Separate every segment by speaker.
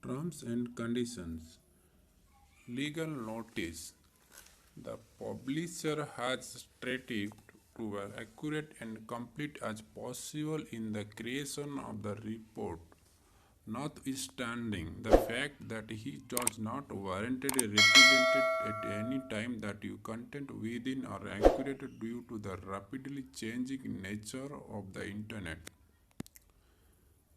Speaker 1: Terms and conditions. Legal notice. The publisher has strived to be accurate and complete as possible in the creation of the report, notwithstanding the fact that he does not warrantedly represent at any time that your content within are accurate due to the rapidly changing nature of the internet.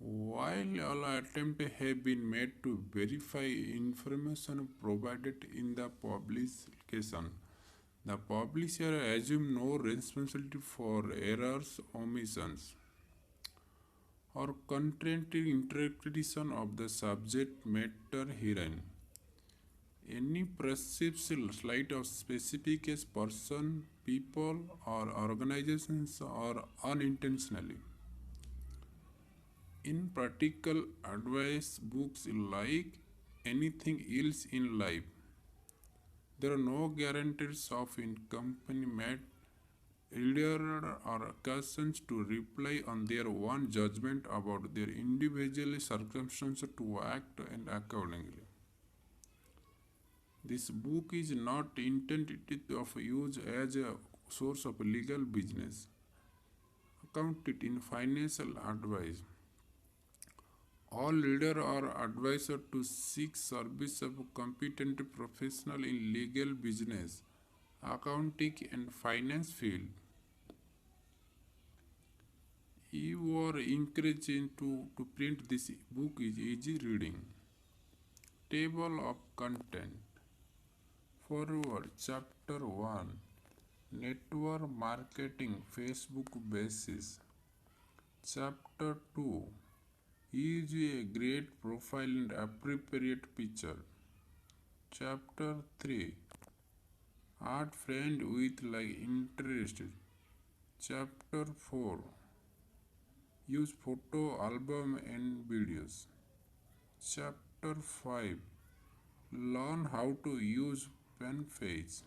Speaker 1: While all attempts have been made to verify information provided in the publication, the publisher assumes no responsibility for errors, omissions, or contrary interpretation of the subject matter herein. Any perceived slight of specific person, people, or organizations are unintentionally. In practical advice books like anything else in life, there are no guarantees of accompaniment. Readers are accustomed to rely on their own judgment about their individual circumstances to act and accordingly. This book is not intended of use as a source of legal business, accounted in financial advice. All readers are advised to seek service of competent professional in legal business, accounting and finance field. You are encouraged to print this book is easy reading. Table of content. Forward chapter 1. Network marketing Facebook basis. Chapter 2. Use a great profile and appropriate picture. Chapter 3. Add friend with like interest. Chapter 4. Use photo album and videos. Chapter 5. Learn how to use Fanpage.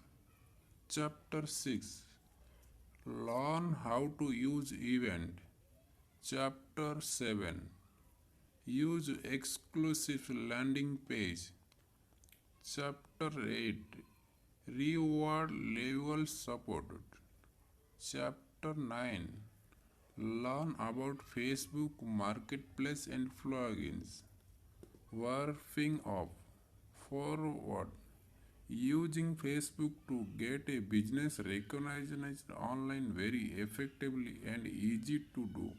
Speaker 1: Chapter 6. Learn how to use event. Chapter 7. Use exclusive landing page. Chapter 8. Reward level support. Chapter 9. Learn about Facebook Marketplace and plugins. Warping off. Forward. Using Facebook to get a business recognized online very effectively and easy to do.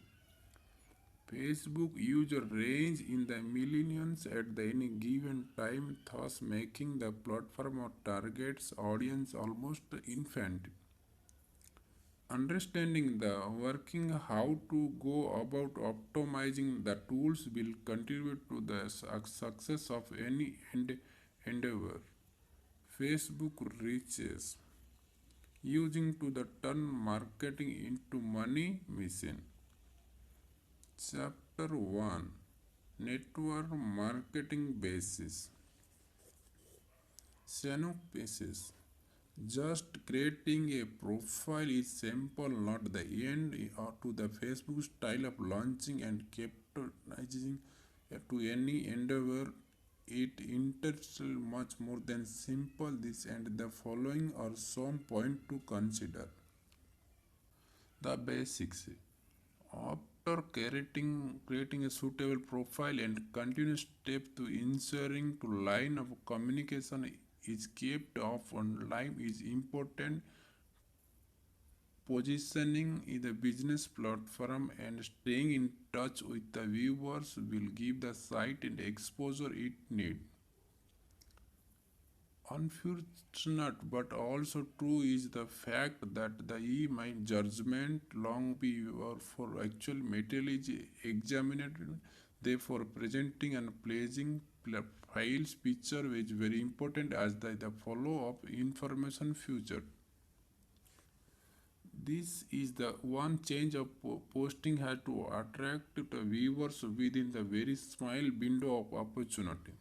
Speaker 1: Facebook user range in the millions at the any given time, thus making the platform or target's audience almost infinite. Understanding the working how to go about optimizing the tools will contribute to the success of any endeavor. Facebook reaches using to the turn marketing into money machine. Chapter 1. Network marketing basis. Synopsis. Just creating a profile is simple, not the end or to the Facebook style of launching and capitalizing to any endeavor. It entails much more than simple this and the following are some point to consider. The basics. After creating a suitable profile and continuous step to ensuring to line of communication is kept off online is important. Positioning in the business platform and staying in touch with the viewers will give the site and exposure it needs. Unfortunate but also true is the fact that the my judgment long before for actual material is examined. Therefore, presenting and placing files picture is very important as the follow up information future. This is the one change of posting had to attract the viewers within the very small window of opportunity.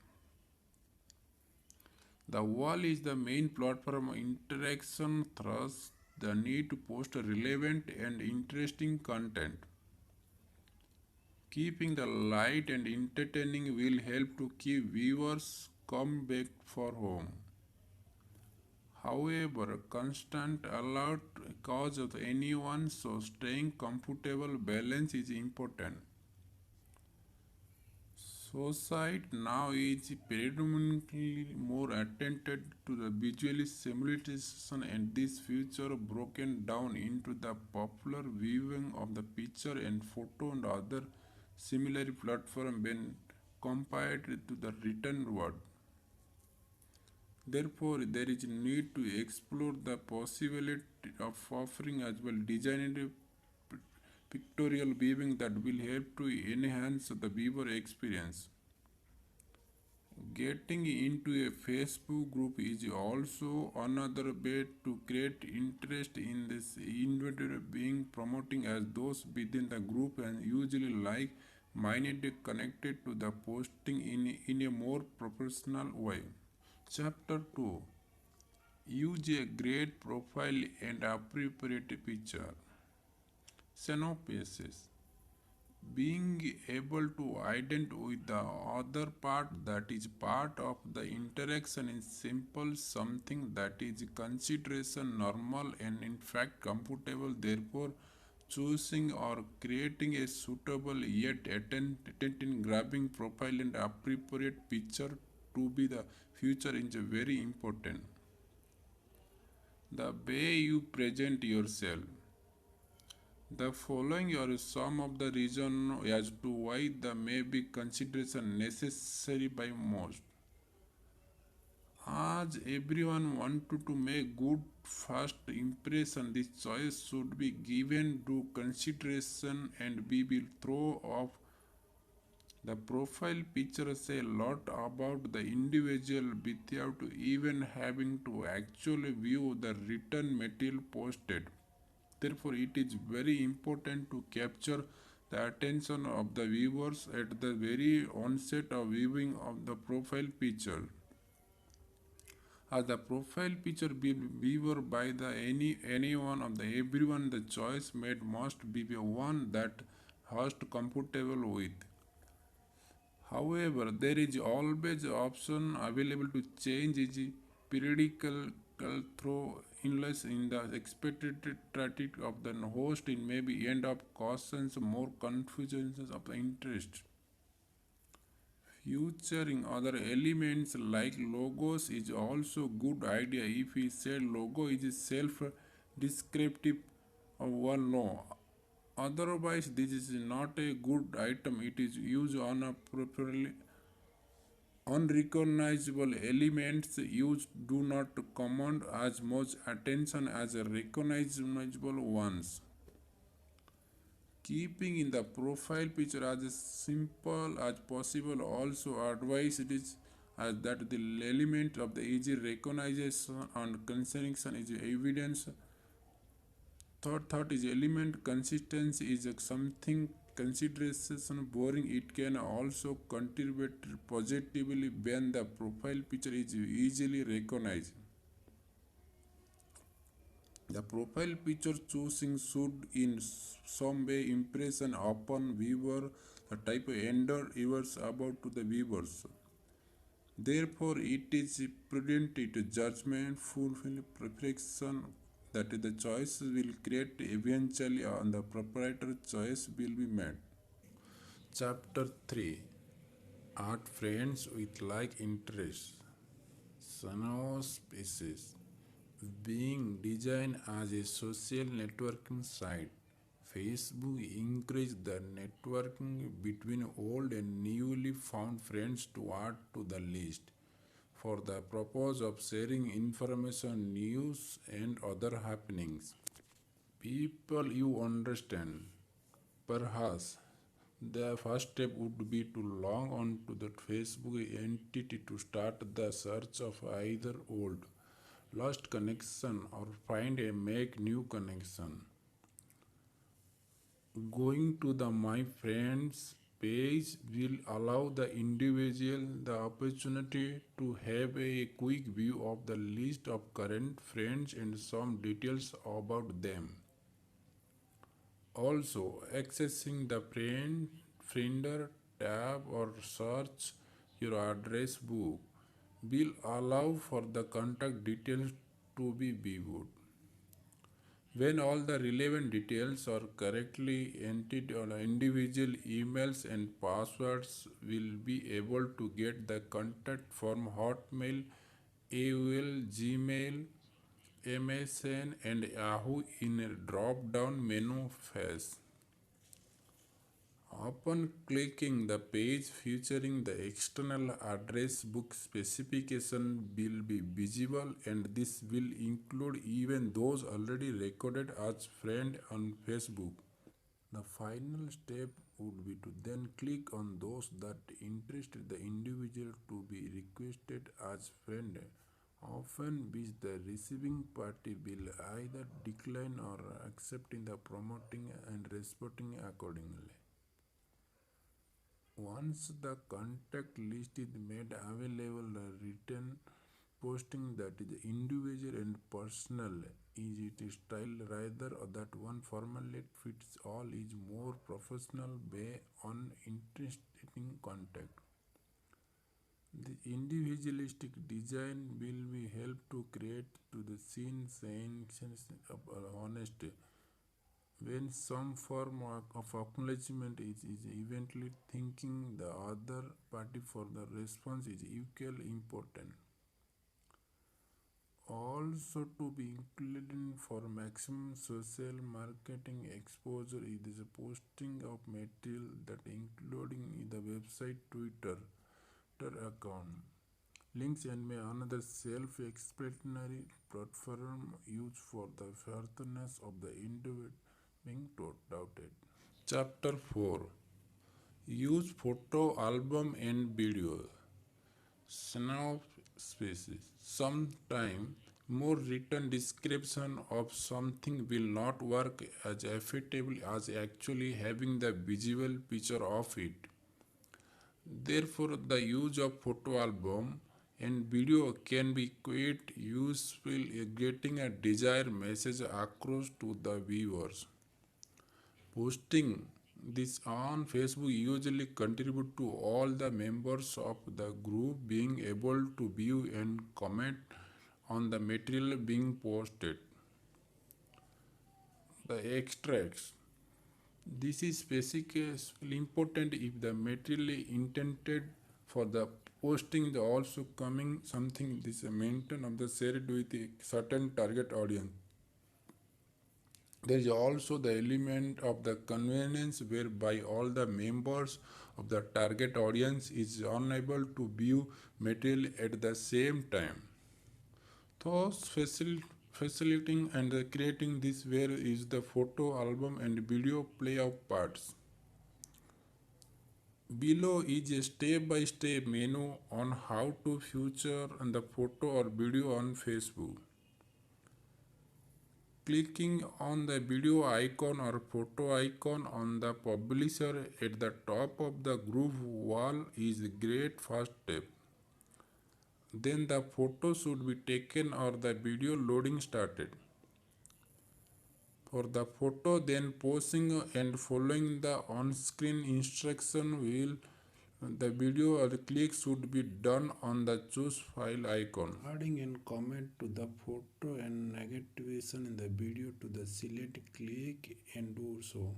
Speaker 1: The wall is the main platform interaction thus the need to post relevant and interesting content. Keeping the light and entertaining will help to keep viewers come back for home. However, constant alert cause of anyone, so staying comfortable balance is important. Society now is predominantly more attentive to the visual simulation, and this feature broken down into the popular viewing of the picture and photo and other similar platform when compared to the written word. Therefore, there is need to explore the possibility of offering as well designed pictorial viewing that will help to enhance the viewer experience. Getting into a Facebook group is also another way to create interest in this individual being promoting as those within the group and usually like minded connected to the posting in a more professional way. Chapter 2. Use a great profile and appropriate picture. Synopsis. Being able to identify with the other part that is part of the interaction is simple, something that is consideration normal and in fact comfortable. Therefore, choosing or creating a suitable yet attentive grabbing profile and appropriate picture to be the future is very important. The way you present yourself. The following are some of the reasons as to why the may be consideration necessary by most. As everyone wanted to make good first impression, this choice should be given due consideration and we will throw off the profile picture say a lot about the individual without even having to actually view the written material posted. Therefore, it is very important to capture the attention of the viewers at the very onset of viewing of the profile picture. As the profile picture be viewer by the anyone of the everyone, the choice made must be the one that host comfortable with. However, there is always option available to change its periodical through unless in the expected traffic of the host it may be end up causes more confusions of the interest. Featuring other elements like logos is also good idea if we say logo is self descriptive of one no. Otherwise, this is not a good item. It is used inappropriately. Unrecognizable elements used do not command as much attention as recognizable ones. Keeping in the profile picture as simple as possible also advised is as that the element of the easy recognition and consideration is evidence. Third is element consistency is something consideration boring. It can also contribute positively when the profile picture is easily recognized. The profile picture choosing should in some way impression upon viewer the type of ender viewers about to the viewers. Therefore, it is prudent to judgment, fulfill perfection that the choice will create eventually and the proprietor choice will be made. Chapter 3. Art friends with like interests. Species. Being designed as a social networking site, Facebook encouraged the networking between old and newly found friends to add to the list for the purpose of sharing information, news, and other happenings. People you understand. Perhaps the first step would be to log on to the Facebook entity to start the search of either old, lost connection or find a make new connection. Going to the My Friends page will allow the individual the opportunity to have a quick view of the list of current friends and some details about them. Also, accessing the Finder tab or search your address book will allow for the contact details to be viewed. When all the relevant details are correctly entered, on individual emails and passwords will be able to get the contact from Hotmail, AOL, Gmail, MSN, and Yahoo in a drop-down menu face. Upon clicking, the page featuring the external address book specification will be visible, and this will include even those already recorded as friend on Facebook. The final step would be to then click on those that interest the individual to be requested as friend, often which the receiving party will either decline or accept in the promoting and responding accordingly. Once the contact list is made available, the written posting that is individual and personal is its style rather that one format fits all is more professional way on interesting contact. The individualistic design will be help to create to the scene sense of honesty when some form of acknowledgement is eventually thinking the other party for the response is equally important. Also to be included for maximum social marketing exposure is the posting of material that including the website Twitter account. Links and may another self-explanatory platform used for the furtherance of the individual being doubted. Chapter 4. Use photo album and video. Synopsis. Sometime more written description of something will not work as effectively as actually having the visual picture of it. Therefore, the use of photo album and video can be quite useful in getting a desired message across to the viewers. Posting this on Facebook usually contribute to all the members of the group being able to view and comment on the material being posted. The extracts. This is specifically important if the material intended for the posting is also coming something this maintain of the shared with a certain target audience. There is also the element of the convenience whereby all the members of the target audience is unable to view material at the same time. Thus, facilitating and creating this where is the photo album and video play of parts. Below is a step-by-step menu on how to feature the photo or video on Facebook. Clicking on the video icon or photo icon on the publisher at the top of the group wall is a great first step. Then the photo should be taken or the video loading started. For the photo, then posting and following the on-screen instruction will the video or the click should be done on the choose file icon. Adding and comment to the photo and negation in the video to the select click and do so.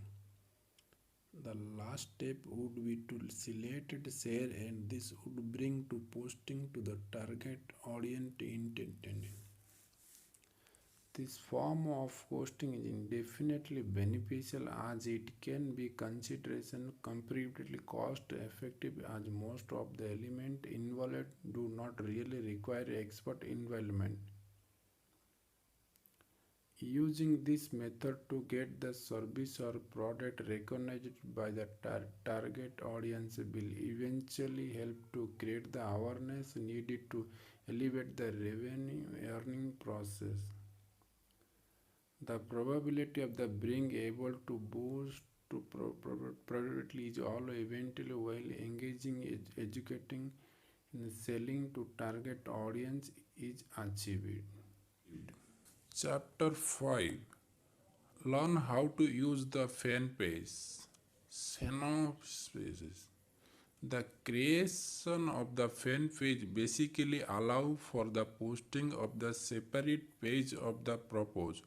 Speaker 1: The last step would be to select share and this would bring to posting to the target audience intended. This form of posting is indefinitely beneficial as it can be considered comparatively cost effective as most of the elements involved do not really require expert involvement. Using this method to get the service or product recognized by the target audience will eventually help to create the awareness needed to elevate the revenue earning process. The probability of the being able to boost to productivity is all eventually while engaging, educating, and selling to target audience is achieved. Chapter 5. Learn how to use the fan page. Synopsis. The creation of the fan page basically allow for the posting of the separate page of the purpose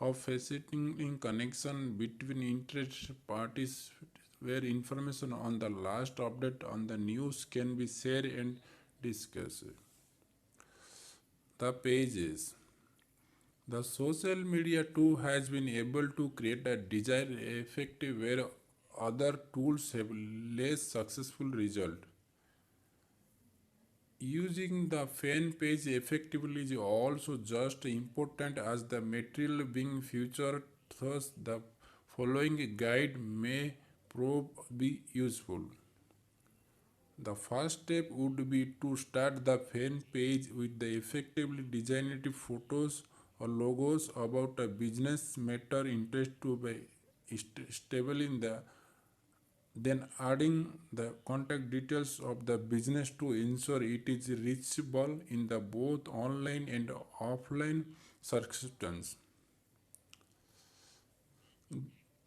Speaker 1: of facilitating connection between interested parties where information on the last update on the news can be shared and discussed. The pages. The social media too has been able to create a desired effect where other tools have less successful result. Using the fan page effectively is also just important as the material being featured, thus the following guide may prove be useful. The first step would be to start the fan page with the effectively designed photos or logos about a business matter interest to be stable in the then adding the contact details of the business to ensure it is reachable in the both online and offline circumstances.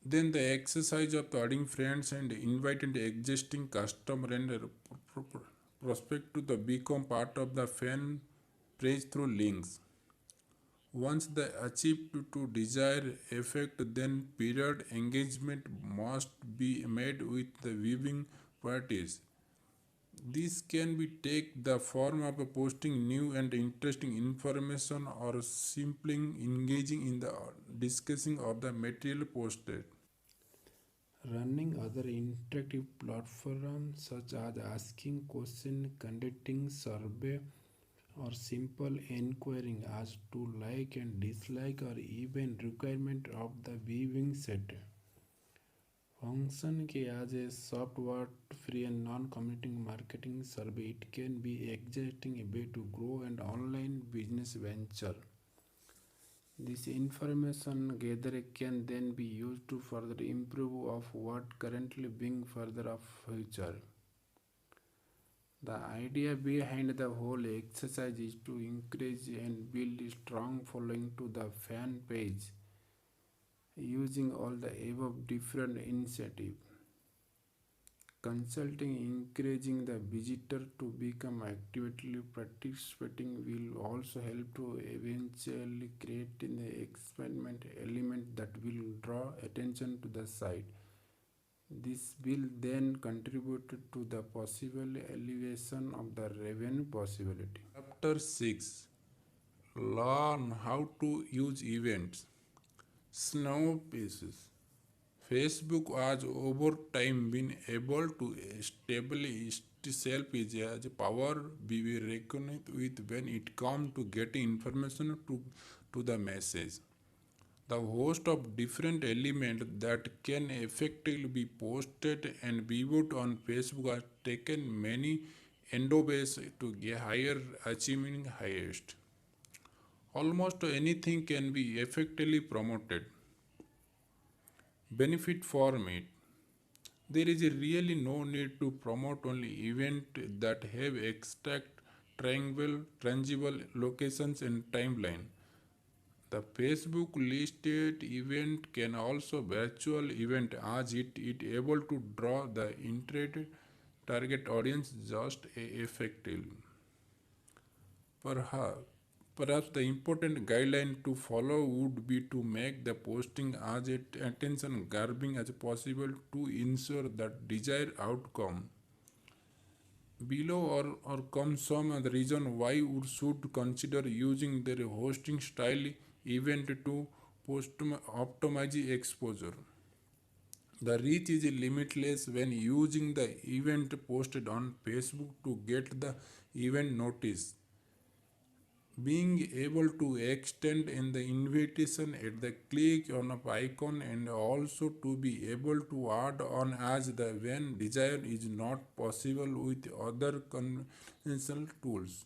Speaker 1: Then the exercise of adding friends and inviting the existing customer and prospect to the become part of the fan page through links. Once the achieved to desired effect, then period engagement must be made with the viewing parties. This can be take the form of posting new and interesting information or simply engaging in the discussing of the material posted.
Speaker 2: Running other interactive platforms such as asking questions, conducting survey, or simple inquiring as to like and dislike or even requirement of the viewing set. Function के as a software free and non-committing marketing survey, it can be existing a way to grow an online business venture. This information gathered can then be used to further improve of what currently being further of future. The idea behind the whole exercise is to encourage and build a strong following to the fan page using all the above different initiatives. Consulting encouraging the visitor to become actively participating will also help to eventually create an experiment element that will draw attention to the site. This will then contribute to the possible elevation of the revenue possibility.
Speaker 1: Chapter 6. Learn how to use events. Snow pieces. Facebook has over time been able to establish itself as a power be reckoned with when it comes to getting information to the message. The host of different elements that can effectively be posted and viewed on Facebook has taken many endeavors to get higher achieving highest. Almost anything can be effectively promoted. Benefit from it. There is really no need to promote only events that have exact tangible locations and timeline. The Facebook listed event can also virtual event as it able to draw the intended target audience just effectively. Perhaps, perhaps the important guideline to follow would be to make the posting as attention grabbing as possible to ensure that desired outcome. Below or come some other reason why you should consider using their hosting style event to post optimize exposure. The reach is limitless when using the event posted on Facebook to get the event notice. Being able to extend in the invitation at the click on a icon and also to be able to add on as the when desired is not possible with other conventional tools.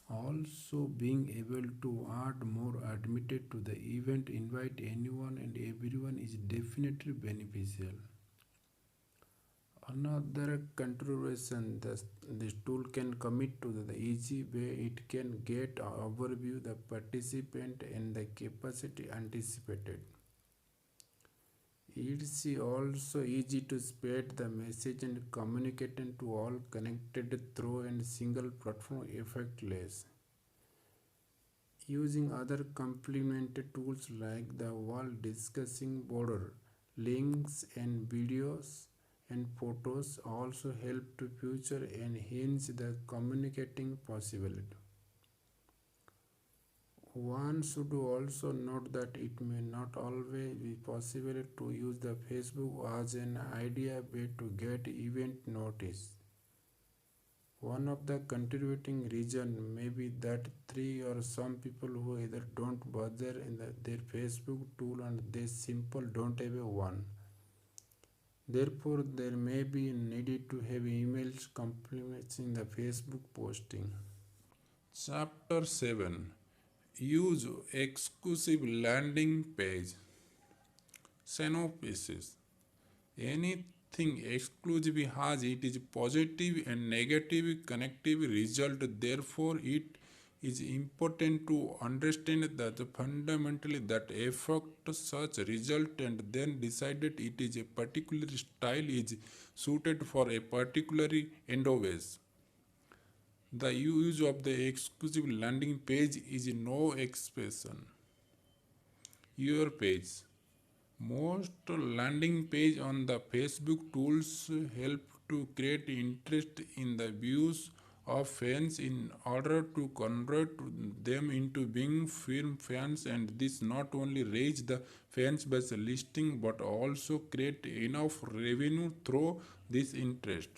Speaker 2: Also, being able to add more admitted to the event, invite anyone and everyone is definitely beneficial. Another consideration this tool can commit to the easy way it can get overview the participant and the capacity anticipated. It's also easy to spread the message and communicate it to all connected through a single platform effortless. Using other complementary tools like the wall discussing border, links and videos and photos also help to future enhance the communicating possibility. One should also note that it may not always be possible to use the Facebook as an idea way to get event notice. One of the contributing reason may be that three or some people who either don't bother in their Facebook tool and they simple don't have a one. Therefore, there may be needed to have emails complementing the Facebook posting.
Speaker 1: Chapter 7. Use exclusive landing page. Synopsis. Anything exclusive has it is positive and negative connective result. Therefore, it is important to understand that fundamentally that affect such result and then decided it is a particular style is suited for a particular endeavors. The use of the exclusive landing page is no exception. Your page. Most landing page on the Facebook tools help to create interest in the views of fans in order to convert them into being firm fans, and this not only raise the fans base listing but also create enough revenue through this interest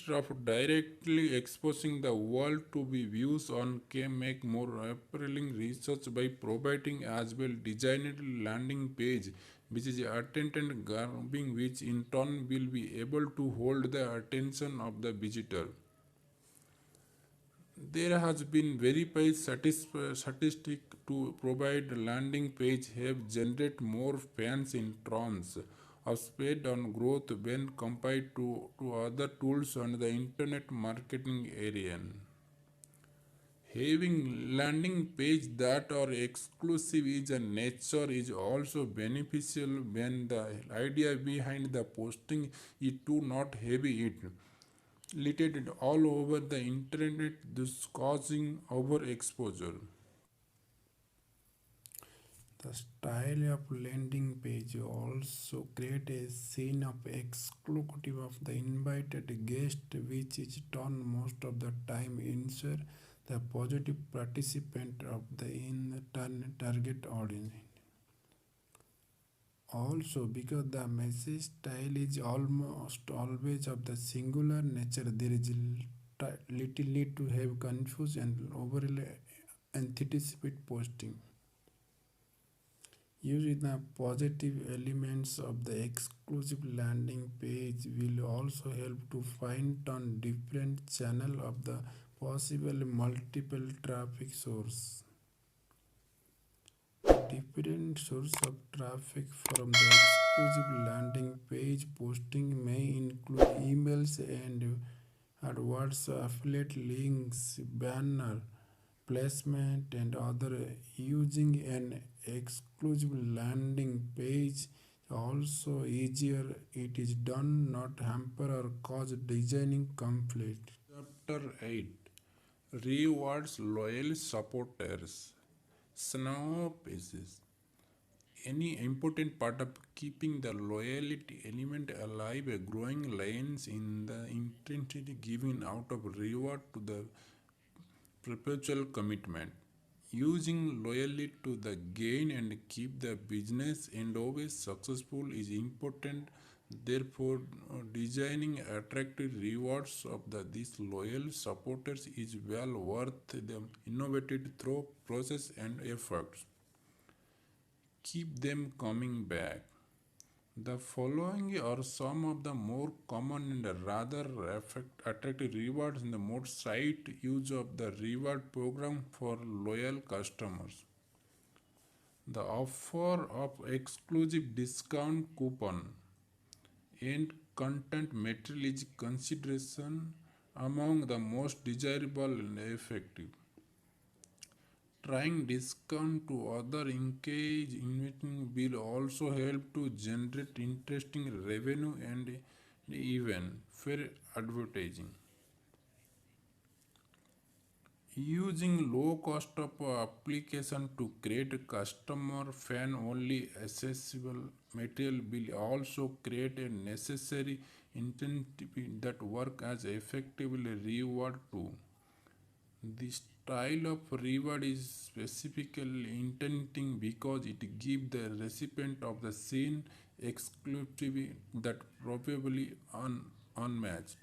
Speaker 1: of directly exposing the world to be views on can make more appealing research by providing as well designed landing page which is attention grabbing, which in turn will be able to hold the attention of the visitor. There has been verified statistic to provide landing page have generate more fans in terms of speed on growth when compared to other tools on the internet marketing area. Having landing page that are exclusive is a nature is also beneficial when the idea behind the posting is to not have it littered all over the internet, thus causing overexposure.
Speaker 2: The style of landing page also create a scene of exclusive of the invited guest, which is done most of the time ensure the positive participant of the in target audience. Also, because the message style is almost always of the singular nature, there is little need to have confused and overly anticipate posting. Using the positive elements of the exclusive landing page will also help to find on different channel of the possible multiple traffic source. Different source of traffic from the exclusive landing page posting may include emails and AdWords, affiliate links, banner placement, and other. Using an exclusive landing page also easier. It is done not hamper or cause designing conflict.
Speaker 1: Chapter 8. Rewards loyal supporters. Synopsis. Any important part of keeping the loyalty element alive, a growing lines in the intensity given out of reward to the perpetual commitment. Using loyalty to the gain and keep the business and always successful is important. Therefore, designing attractive rewards of these loyal supporters is well worth the innovated through process and efforts. Keep them coming back. The following are some of the more common and rather attractive rewards in the most site use of the reward program for loyal customers. The offer of exclusive discount coupon and content material is consideration among the most desirable and effective. trying discount to other engage inventing will also help to generate interesting revenue and even fair advertising. Using low cost of application to create customer fan only accessible material will also create a necessary incentive that work as effectively reward too. The style of reward is specifically intending because it gives the recipient of the scene exclusivity that probably unmatched.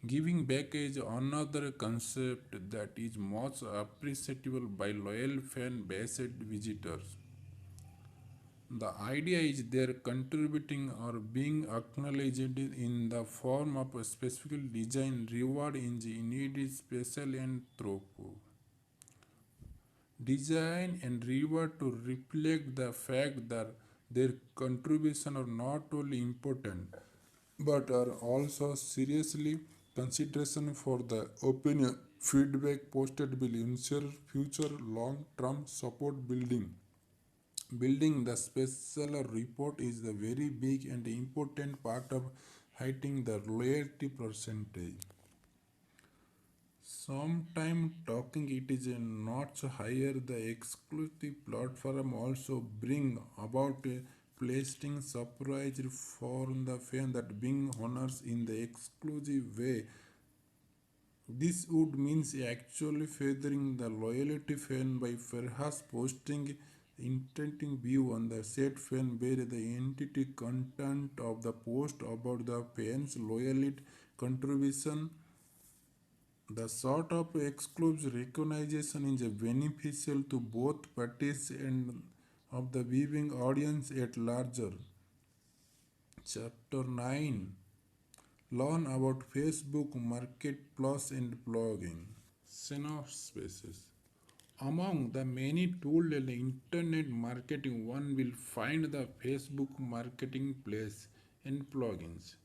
Speaker 1: Giving back is another concept that is most appreciable by loyal fan based visitors. The idea is they're contributing or being acknowledged in the form of a specific design reward is needed special and thoughtful. Design and reward to reflect the fact that their contribution are not only important but are also seriously consideration for the opinion feedback posted will ensure future long-term support building the special report is the very big and important part of hitting the loyalty percentage. Sometime talking it is a notch higher. The exclusive platform also bring about a pleasing surprise for the fan that being honors in the exclusive way. This would means actually furthering the loyalty fan by perhaps posting intending view on the said fan where the entity content of the post about the fan's loyalty contribution. The sort of exclusive recognition is beneficial to both parties and of the viewing audience at larger. Chapter 9. Learn about Facebook Marketplace and blogging. Synopsis. Among the many tools in the internet marketing, one will find the Facebook Marketplace and plugins.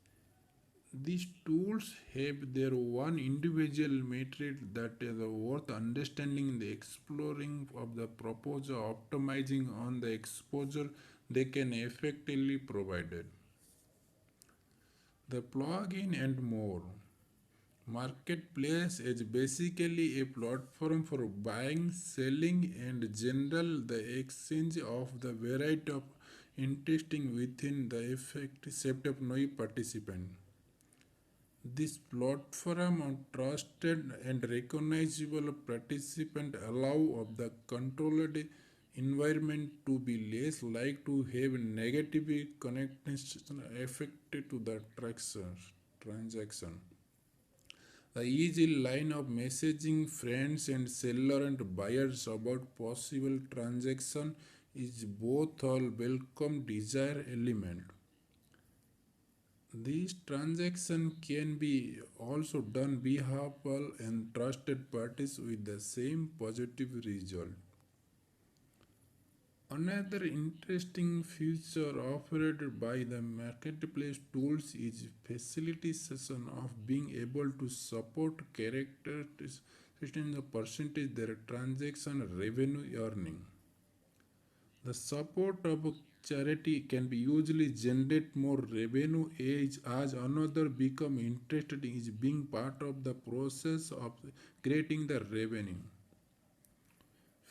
Speaker 1: These tools have their one individual metric that is worth understanding the exploring of the proposal optimizing on the exposure they can effectively provide. The plugin and more. Marketplace is basically a platform for buying, selling, and general the exchange of the variety of interesting within the effective set of new participant. This platform of trusted and recognizable participant allow of the controlled environment to be less likely to have negative connotation effect to the transaction. The easy line of messaging friends and seller and buyers about possible transaction is both all welcome desire element. These transactions can be also done behalf and trusted parties with the same positive result. Another interesting feature offered by the marketplace tools is facilitation of being able to support characters in the percentage their transaction revenue earning. The support of a charity can be usually generate more revenue as another become interested in being part of the process of creating the revenue.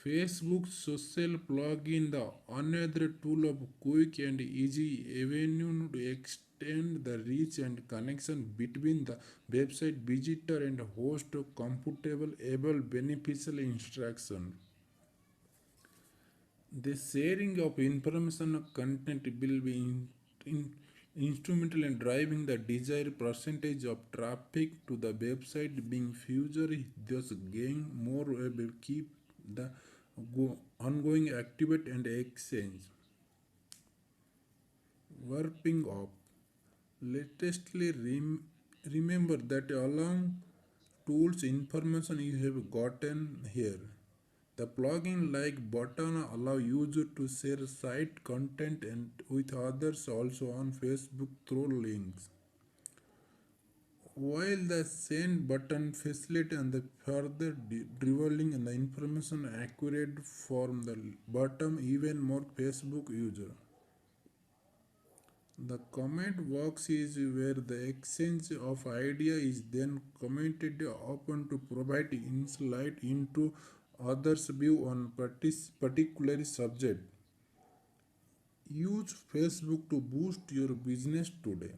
Speaker 1: Facebook social plugin, the another tool of quick and easy avenue to extend the reach and connection between the website visitor and host of comfortable able beneficial instruction. The sharing of information content will be instrumental in driving the desired percentage of traffic to the website being future thus gain more able keep the ongoing activity and exchange. Warping up. Latestly remember that along tools information you have gotten here. The plugin like button allow user to share site content and with others also on Facebook through links. while the send button facility and the further revealing and the information accurate from the bottom even more Facebook user. The comment box is where the exchange of idea is then commented upon to provide insight into others' view on particular subject. Use Facebook to boost your business today.